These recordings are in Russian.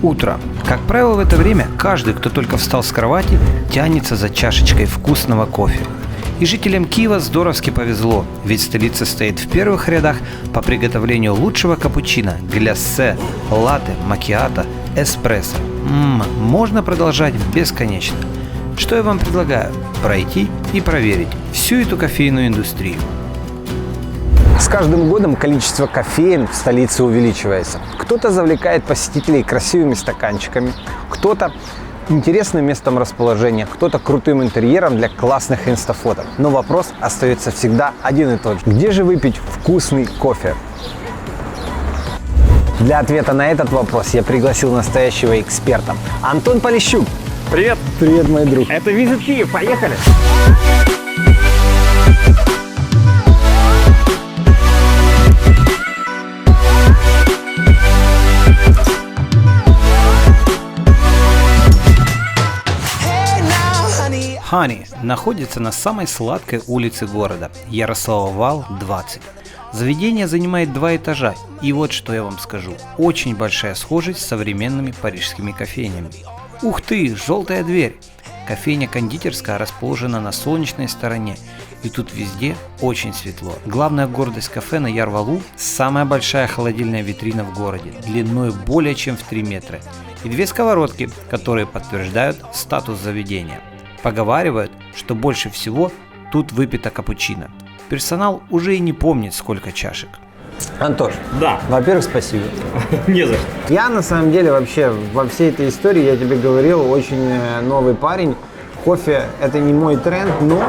Утро. Как правило, в это время каждый, кто только встал с кровати, тянется за чашечкой вкусного кофе. И жителям Киева здоровски повезло, ведь столица стоит в первых рядах по приготовлению лучшего капучино, гляссе, латте, макиато, эспрессо. Можно продолжать бесконечно. Что я вам предлагаю? Пройти и проверить всю эту кофейную индустрию. С каждым годом количество кофеен в столице увеличивается. Кто-то завлекает посетителей красивыми стаканчиками, кто-то интересным местом расположения, кто-то крутым интерьером для классных инстафоток. Но вопрос остается всегда один и тот же. Где же выпить вкусный кофе? Для ответа на этот вопрос я пригласил настоящего эксперта. Антон Полищук. Привет! Привет, мой друг. Это Визит Киев, поехали! Honey находится на самой сладкой улице города, Ярослава Вал, 20. Заведение занимает 2 этажа, и вот что я вам скажу, очень большая схожесть с современными парижскими кофейнями. Ух ты, желтая дверь! Кофейня-кондитерская расположена на солнечной стороне, и тут везде очень светло. Главная гордость кафе на Яр-Валу – самая большая холодильная витрина в городе, длиной более чем в 3 метра, и 2 сковородки, которые подтверждают статус заведения. Поговаривают, что больше всего тут выпито капучино. Персонал уже и не помнит, сколько чашек. Антош, Да. во-первых, спасибо. Не за что. Я на самом деле вообще во всей этой истории, я тебе говорил, очень новый парень. Кофе – это не мой тренд, но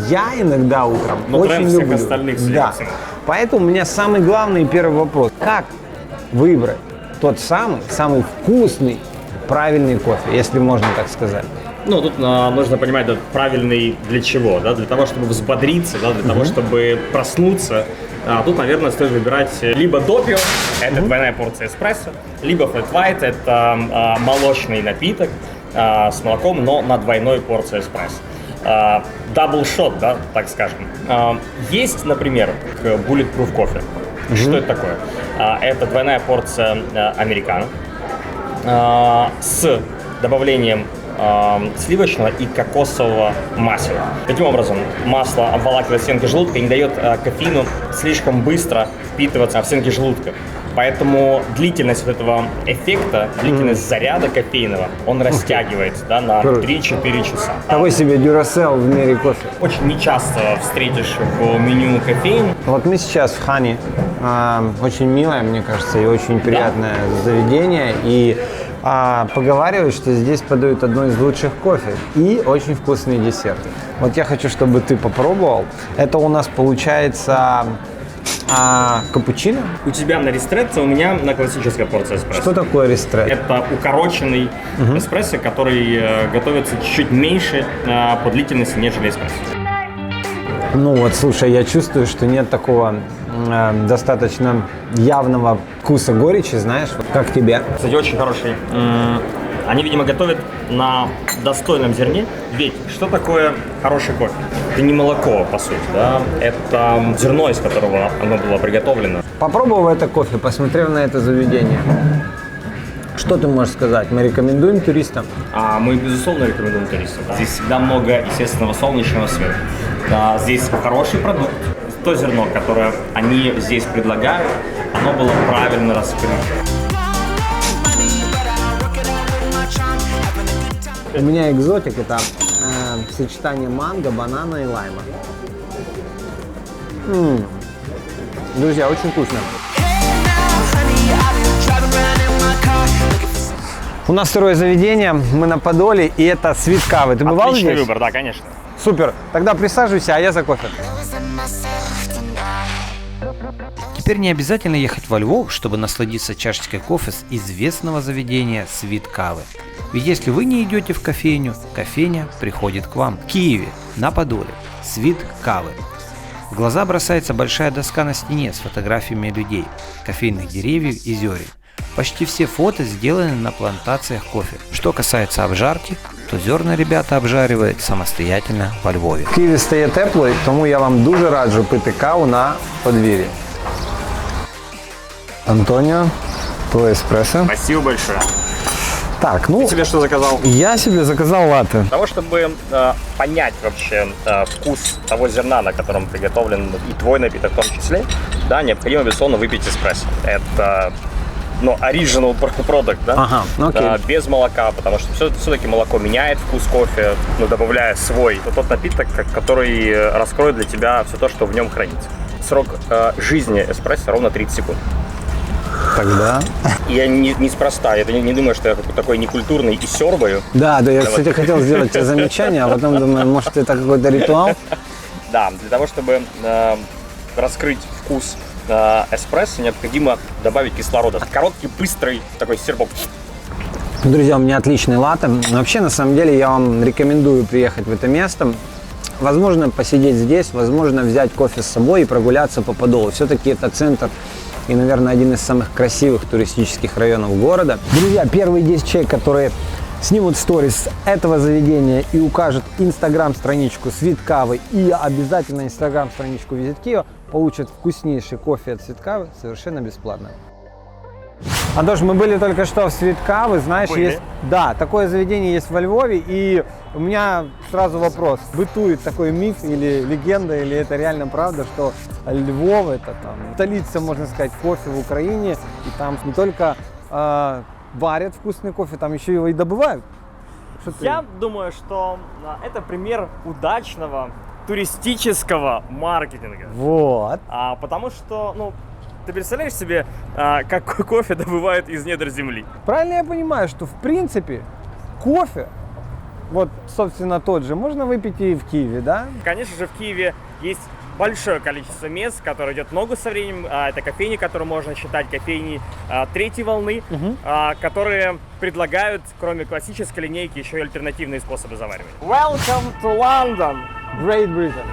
я иногда утром Но очень тренд всех люблю. остальных Да. селекций. Поэтому у меня самый главный и первый вопрос. Как выбрать тот самый вкусный, правильный кофе, если можно так сказать? Ну, тут нужно понимать, да, правильный для чего, да, для того, чтобы взбодриться, да, для того, чтобы проснуться. Тут, наверное, стоит выбирать либо допио, это двойная порция эспрессо, либо flat white, это молочный напиток с молоком, но на двойной порции эспрессо. Double shot, да, так скажем. Есть, например, bulletproof кофе. Что это такое? Это двойная порция американо с добавлением сливочного и кокосового масла. Таким образом, масло обволакивает стенки желудка и не дает кофеину слишком быстро впитываться в стенки желудка. Поэтому длительность этого эффекта, длительность заряда кофейного, он растягивается, да, на 3-4 часа. Такой себе Duracell в мире кофе. Очень нечасто встретишь в меню кофеин. Вот мы сейчас в Honey. Очень милое, мне кажется, и очень приятное заведение. И поговаривают, что здесь подают одно из лучших кофе и очень вкусные десерты. Вот я хочу, чтобы ты попробовал. Это у нас получается капучино. У тебя на ристретто, у меня на классическая порция эспрессо. Что такое ристретто? Это укороченный эспрессо, который готовится чуть-чуть меньше по длительности, нежели эспрессо. Ну вот, слушай, я чувствую, что нет такого достаточно явного вкуса горечи, знаешь, как тебе? Кстати, очень хороший. Они, видимо, готовят на достойном зерне. Ведь что такое хороший кофе? Это не молоко, по сути, да? Это зерно, из которого оно было приготовлено. Попробовав это кофе, посмотрев на это заведение, что ты можешь сказать? Мы рекомендуем туристам? Мы, безусловно, рекомендуем туристам. Здесь всегда много естественного солнечного света. Да, здесь хороший продукт. То зерно, которое они здесь предлагают, оно было правильно раскрыто. У меня экзотик – это сочетание манго, банана и лайма. Друзья, очень вкусно. У нас второе заведение, мы на Подоле, и это Sweet Кавы. Ты бывал Отличный здесь? выбор, да, конечно. Супер. Тогда присаживайся, а я за кофе. Теперь не обязательно ехать во Львов, чтобы насладиться чашечкой кофе с известного заведения Sweet Кавы. Ведь если вы не идете в кофейню, кофейня приходит к вам. В Киеве, на Подоле, Sweet Кавы. В глаза бросается большая доска на стене с фотографиями людей, кофейных деревьев и зерен. Почти все фото сделаны на плантациях кофе. Что касается обжарки, то зерна ребята обжаривают самостоятельно во Львові. В Києві стає тепло, тому я вам дуже раджу пити каву на подвір'ї. Антоніо, твой эспрессо. Спасибо большое. Так, ну, Ты себе что заказал? я себе заказал латте. Для того, чтобы понять вообще вкус того зерна, на котором приготовлен и твой напиток в том числе, да, необходимо, безусловно, выпить эспрессо. Это, ну, original product, да? Ага, окей. Без молока, потому что все-таки молоко меняет вкус кофе, ну, добавляя свой. Это тот напиток, который раскроет для тебя все то, что в нем хранится. Срок жизни эспрессо ровно 30 секунд. Тогда. Я неспроста, я не думаю, что я такой некультурный и сёрбаю. Да, я, кстати, хотел сделать тебе замечание, а потом думаю, может, это какой-то ритуал? Да, для того, чтобы раскрыть вкус эспрессо, необходимо добавить кислорода. Короткий, быстрый такой серпок. Друзья, у меня отличный латте. Вообще, на самом деле, я вам рекомендую приехать в это место. Возможно, посидеть здесь, возможно, взять кофе с собой и прогуляться по Подолу. Все-таки это центр и, наверное, один из самых красивых туристических районов города. Друзья, первые 10 человек, которые снимут сторис этого заведения и укажут инстаграм-страничку Sweet и обязательно инстаграм-страничку Visit Kyiv, получат вкуснейший кофе от Sweet совершенно бесплатно. Антош, мы были только что в Sweet, знаешь, есть, да, такое заведение есть во Львове, и у меня сразу вопрос, бытует такой миф или легенда, или это реально правда, что Львов это там столица, можно сказать, кофе в Украине, и там не только варят вкусный кофе, там еще его и добывают. Я думаю, что это пример удачного туристического маркетинга. Вот. Потому что, ну, ты представляешь себе, как кофе добывают из недр земли? Правильно я понимаю, что в принципе кофе, вот, собственно, тот же, можно выпить и в Киеве, да? Конечно же, в Киеве есть большое количество мест, которые идет ногу со временем. Это кофейни, которые можно считать кофейни третьей волны, которые предлагают, кроме классической линейки, еще и альтернативные способы заваривания. Welcome to London, Great Britain.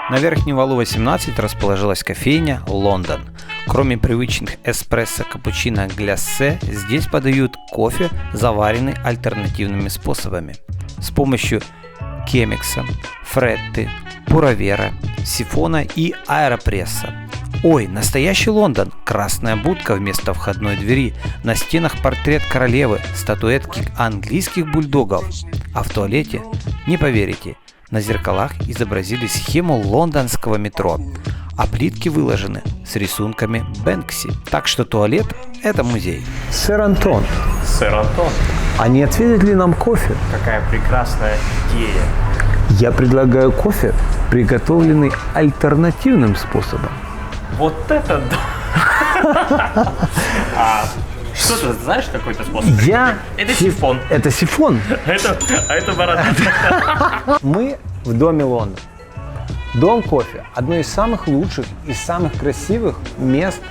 На верхнем валу 18 расположилась кофейня «Лондон». Кроме привычных эспрессо, капучино, гляссе, здесь подают кофе, заваренный альтернативными способами. С помощью кемикса, фретты, пуравера, сифона и аэропресса. Ой, настоящий Лондон! Красная будка вместо входной двери, на стенах портрет королевы, статуэтки английских бульдогов. А в туалете, не поверите, на зеркалах изобразили схему лондонского метро, а плитки выложены с рисунками Бэнкси. Так что туалет – это музей. Сэр Антон, Сэр Антон, а не ответит ли нам кофе? какая прекрасная идея. Я предлагаю кофе, приготовленный альтернативным способом. Вот это да! Что ты знаешь, какой-то способ? Это сифон. Это сифон. Это борода. Мы в доме Лондон. Дом кофе – одно из самых лучших и самых красивых мест,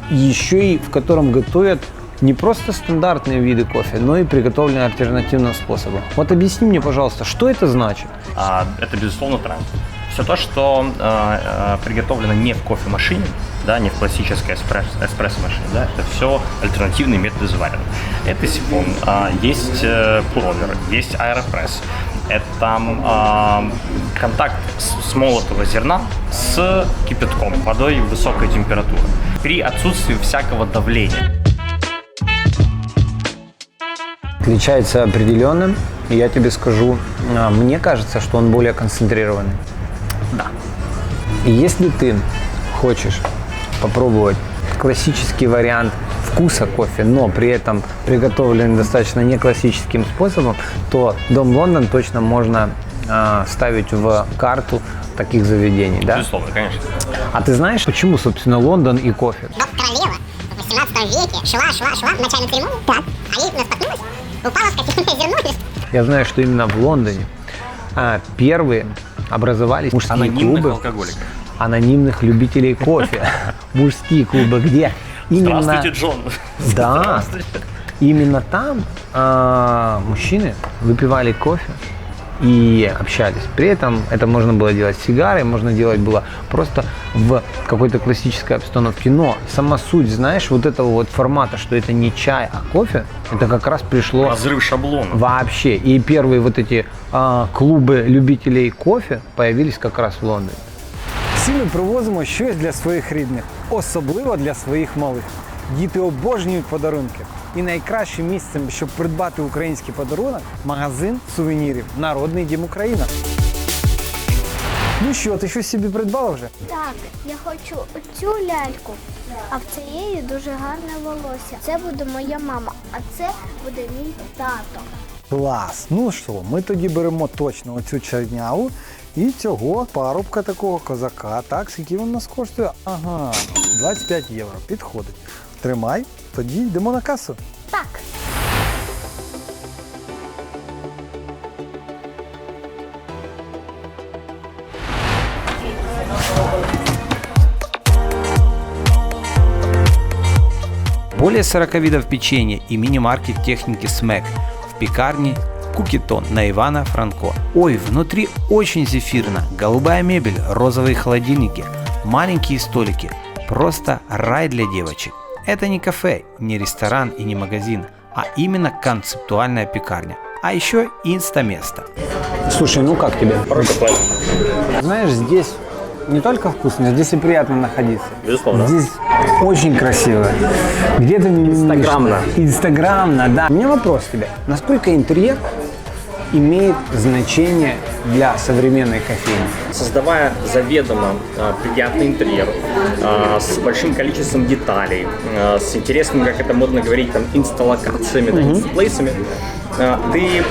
еще и в котором готовят не просто стандартные виды кофе, но и приготовленные альтернативным способом. Вот объясни мне, пожалуйста, что это значит? Это, безусловно, тренд. Все то, что приготовлено не в кофемашине, да, не в классической эспрессо-машине, да, это все альтернативные методы заваривания. Это сифон, есть пуловеры, есть аэропресс. Это контакт с молотого зерна с кипятком, водой высокой температуры, при отсутствии всякого давления. Отличается определенно, и я тебе скажу, мне кажется, что он более концентрированный. Да. И если ты хочешь попробовать классический вариант вкуса кофе, но при этом приготовленный достаточно не классическим способом, то дом Лондон точно можно ставить в карту таких заведений, да? Безусловно, конечно. А ты знаешь, почему, собственно, Лондон и кофе? Королева в 18 веке шла на чайную церемонию, так, а ей наспоткнулась, упала с кофейное зерно. Я знаю, что именно в Лондоне первые образовались мужские Анонимных клубы алкоголиков. анонимных любителей кофе. Мужские клубы, где именно... Здравствуйте, Джон. Да, Здравствуйте. именно там мужчины выпивали кофе и общались. При этом это можно было делать с сигарой, можно делать было просто в какой-то классической обстановке. Но сама суть, знаешь, вот этого вот формата, что это не чай, а кофе, это как раз пришло Разрыв шаблона. вообще. И первые вот эти клубы любителей кофе появились как раз в Лондоне. Всі ми привозимо щось для своїх рідних, особливо для своїх малих. Діти обожнюють подарунки. І найкращим місцем, щоб придбати український подарунок – магазин сувенірів «Народний дім Україна». Ну що, ти щось собі придбала вже? Так, я хочу оцю ляльку, а в цієї дуже гарне волосся. Це буде моя мама, а це буде мій тато. Клас! Ну що, ми тоді беремо точно оцю чорняву і цього парубка такого козака. Так, скільки він у нас коштує? Ага, 25 євро. Підходить. Тримай, тоді йдемо на касу. Так. Более 40 видов печенья и мини-маркет техники СМЭК в пекарне Кукитон на Ивана Франко. Ой, внутри очень зефирно, голубая мебель, розовые холодильники, маленькие столики. Просто рай для девочек. Это не кафе, не ресторан и не магазин, а именно концептуальная пекарня. А еще инстаместо. Слушай, ну как тебе? Хороший план. Знаешь, здесь не только вкусно, здесь и приятно находиться. Безусловно. Здесь очень красиво. Где-то Инстаграмно. Инстаграмно, да. У меня вопрос к тебе. Насколько интерьер имеет значение для современной кофейни? Создавая заведомо приятный интерьер с большим количеством деталей, с интересными, как это модно говорить, там, инсталлокациями, да, инстаплейсами, ты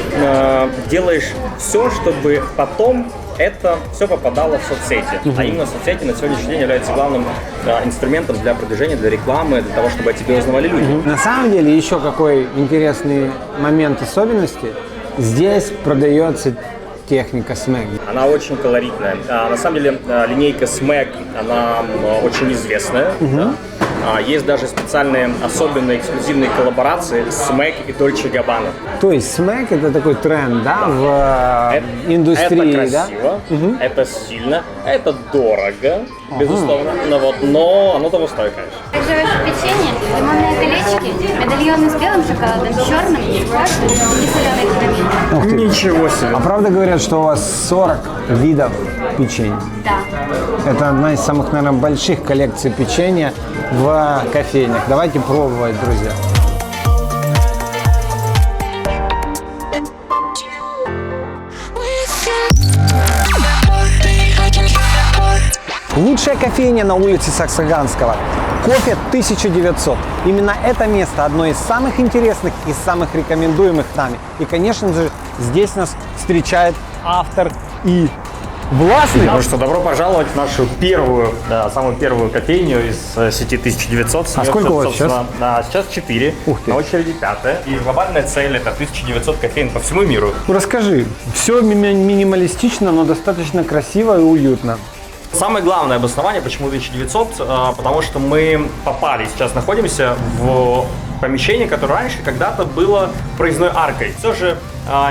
делаешь все, чтобы потом это все попадало в соцсети. А именно соцсети на сегодняшний день являются главным инструментом для продвижения, для рекламы, для того, чтобы о тебе узнавали люди. На самом деле, еще какой интересный момент особенности. Здесь продается техника СМЭК. Она очень колоритная. На самом деле линейка СМЭК, она очень известная. Да? Есть даже специальные особенные эксклюзивные коллаборации с СМЭК и Дольче Габбана. То есть СМЭК это такой тренд, да, в индустрии, это красиво, да? это стильно, это дорого, безусловно, но оно того стоит, конечно. Также ваше печенье, лимонные колечки, медальоны с белым шоколадом, с черным, с красным и соленой карамелью. Ух ты. Ничего себе. А правда говорят, что у вас 40 видов печенья? Да. Это одна из самых, наверное, больших коллекций печенья в кофейнях. Давайте пробовать, друзья. Лучшая кофейня на улице Саксаганского. Кофе 1900. Именно это место одно из самых интересных и самых рекомендуемых нами. И, конечно же, здесь нас встречает автор и Властный. Ну что, добро пожаловать в нашу первую, самую первую кофейню из сети 1900. А сколько у вас сейчас? Сейчас 4, Ух ты. на очереди 5. И глобальная цель это 1900 кофеин по всему миру. Расскажи, все минималистично, но достаточно красиво и уютно. Самое главное обоснование, почему 1900, потому что мы попали, сейчас находимся в помещение, которое раньше когда-то было проездной аркой. Все же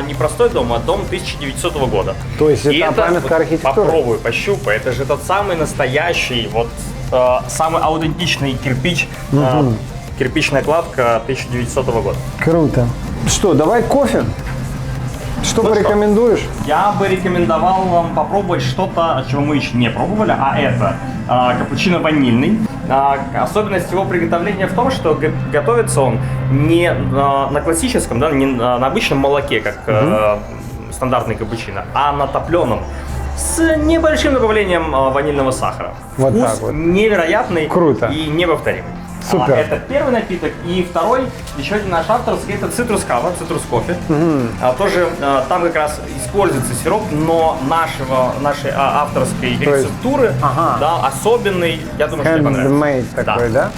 не простой дом, а дом 1900 года. То есть И это памятка вот архитектуры? Попробуй, пощупай. Это же тот самый настоящий, вот самый аутентичный кирпич, кирпичная кладка 1900 года. Круто. Что, давай кофе? Что Вот порекомендуешь? Я бы рекомендовал вам попробовать что-то, чего мы еще не пробовали, а это капучино ванильный. Особенность его приготовления в том, что готовится он не на классическом, да, не на обычном молоке, как стандартный капучино, а на топленом с небольшим добавлением ванильного сахара. Вот Вкус так вот. невероятный. Круто. И неповторимый. Супер. Это первый напиток. И второй, еще один наш авторский, это цитрус кава, цитрус кофе. Тоже там как раз используется сироп, но нашей авторской рецептуры, ага. да, особенный, я думаю, что тебе понравится. Handmade такой, да?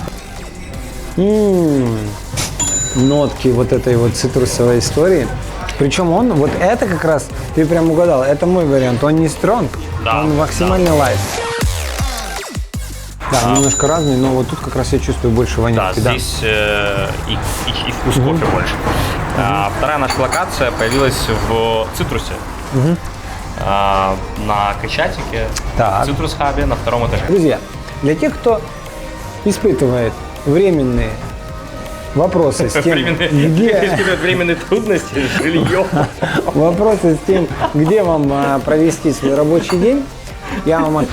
Нотки вот этой вот цитрусовой истории. Причем он, вот это как раз, ты прям угадал, это мой вариант. Он не стронг, Да, он максимально лайт. Да, немножко разный, но вот тут как раз я чувствую больше Да, ванильки. Да, здесь и вкус кофе больше. Вторая наша локация появилась в Цитрусе. На Крещатике, Так. в Цитрус Хабе, на втором этаже. Друзья, для тех, кто испытывает временные вопросы с тем, Временные трудности, жилье. вопросы с тем, где вам провести свой рабочий день, я вам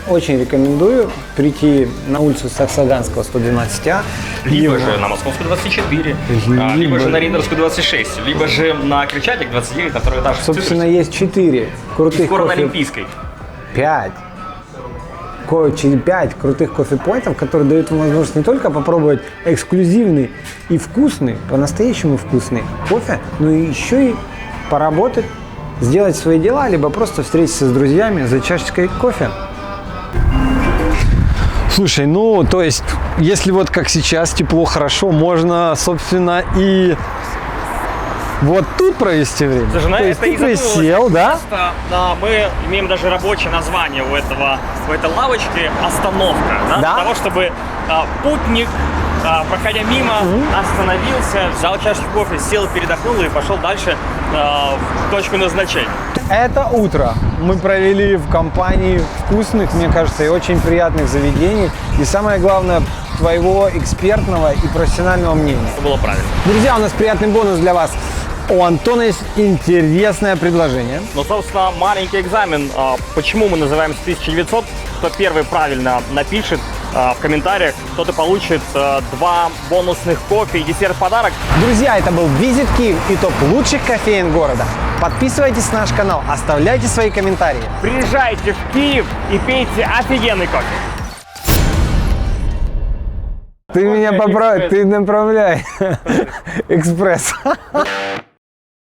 очень рекомендую прийти на улицу Саксаганского 112А. Либо же на Московскую 24, либо же на Рейдерскую 26, либо же на Крещатик 29, на второй этаж. Собственно, есть 4 крутых Скоро на кофе... Олимпийской. 5. 5 крутых кофе-поинтов, которые дают вам возможность не только попробовать эксклюзивный и вкусный, по-настоящему вкусный кофе, но и еще и поработать, сделать свои дела, либо просто встретиться с друзьями за чашечкой кофе. Слушай, ну, то есть, если вот как сейчас, тепло, хорошо, можно, собственно, и вот тут провести время. Слушай, ну то есть это ты и задумывалось. присел, да? Да, мы имеем даже рабочее название у этой лавочки «Остановка». Да? Да. Для того, чтобы путник, проходя мимо, остановился, взял чашечку кофе, сел, передохнул и пошел дальше в точку назначения. Это утро мы провели в компании вкусных, мне кажется, и очень приятных заведений. И самое главное, твоего экспертного и профессионального мнения. Это было правильно. Друзья, у нас приятный бонус для вас. У Антона есть интересное предложение. Ну, собственно, маленький экзамен. Почему мы называем 1900? Кто первый правильно напишет в комментариях, тот и получит 2 бонусных кофе и десерт в подарок. Друзья, это был Visit Kyiv и топ лучших кофеен города. Подписывайтесь на наш канал, оставляйте свои комментарии. Приезжайте в Киев и пейте офигенный кофе. Ты меня поправь, ты направляй. Экспресс.